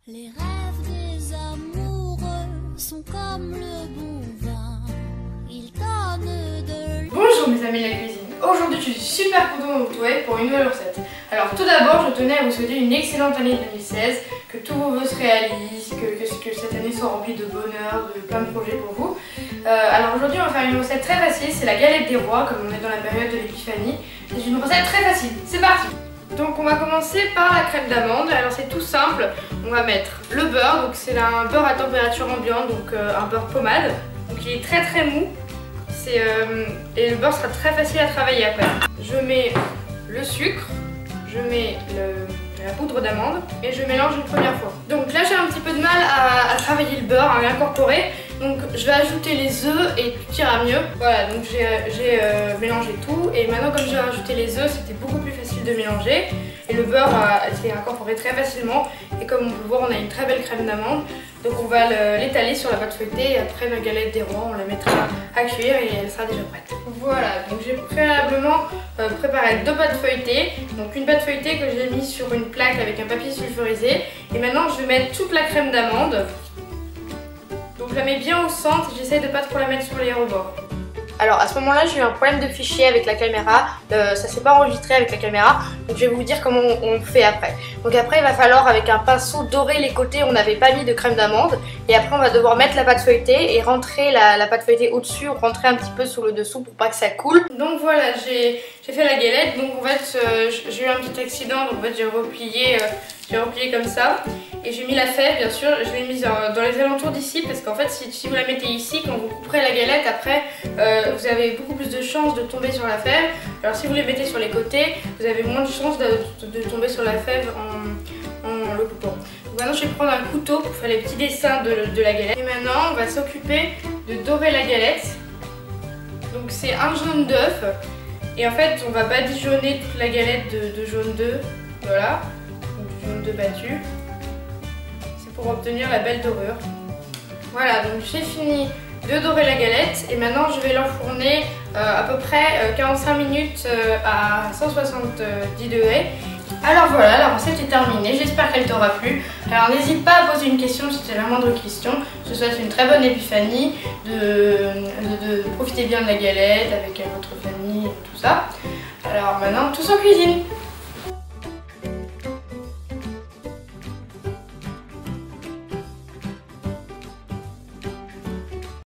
Les rêves des amoureux sont comme le bon vin, ils donnent de... Bonjour mes amis de la cuisine. Aujourd'hui je suis super contente de vous retrouver pour une nouvelle recette. Alors tout d'abord je tenais à vous souhaiter une excellente année 2016, que tous vos vœux se réalisent, que cette année soit remplie de bonheur, de plein de projets pour vous. Alors aujourd'hui on va faire une recette très facile, c'est la galette des rois, comme on est dans la période de l'épiphanie. C'est une recette très facile, c'est parti. Donc on va commencer par la crème d'amande. Alors c'est tout simple, on va mettre le beurre, donc c'est un beurre à température ambiante, donc un beurre pommade. Donc il est très mou, et le beurre sera très facile à travailler après. Je mets le sucre, je mets la poudre d'amande et je mélange une première fois. Donc là j'ai un petit peu de mal à travailler le beurre, à l'incorporer. Donc je vais ajouter les œufs et tout ira mieux. Voilà, donc j'ai mélangé tout et maintenant comme j'ai rajouté les œufs, c'était beaucoup plus facile de mélanger. Et le beurre s'est incorporé très facilement et comme on peut voir, on a une très belle crème d'amande. Donc on va l'étaler sur la pâte feuilletée et après la galette des rois, on la mettra à cuire et elle sera déjà prête. Voilà, donc j'ai préalablement préparé 2 pâtes feuilletées. Donc une pâte feuilletée que j'ai mise sur une plaque avec un papier sulfurisé. Et maintenant je vais mettre toute la crème d'amande. Donc je la mets bien au centre, j'essaie de pas trop la mettre sur les rebords. Alors à ce moment-là j'ai eu un problème de fichier avec la caméra, ça s'est pas enregistré avec la caméra, donc je vais vous dire comment on fait après. Donc après il va falloir avec un pinceau dorer les côtés, on n'avait pas mis de crème d'amande, et après on va devoir mettre la pâte feuilletée et rentrer la pâte feuilletée au-dessus, rentrer un petit peu sous le dessous pour pas que ça coule. Donc voilà, j'ai fait la galette, donc en fait j'ai eu un petit accident, donc en fait j'ai replié comme ça. Et j'ai mis la fève, bien sûr, je l'ai mise dans les alentours d'ici parce qu'en fait si vous la mettez ici, quand vous couperez la galette après, vous avez beaucoup plus de chances de tomber sur la fève. Alors si vous les mettez sur les côtés, vous avez moins de chances de tomber sur la fève en le coupant. Donc maintenant je vais prendre un couteau pour faire les petits dessins de la galette. Et maintenant on va s'occuper de dorer la galette. Donc c'est un jaune d'œuf. Et en fait on va badigeonner toute la galette de jaune d'œuf. Voilà, donc du jaune d'œuf battu. Pour obtenir la belle dorure. Voilà, donc j'ai fini de dorer la galette et maintenant je vais l'enfourner à peu près 45 minutes à 170 degrés. Alors voilà, la recette est terminée, j'espère qu'elle t'aura plu. Alors n'hésite pas à poser une question si tu as la moindre question. Je te souhaite une très bonne épiphanie, de profiter bien de la galette avec votre famille et tout ça. Alors maintenant, tous en cuisine!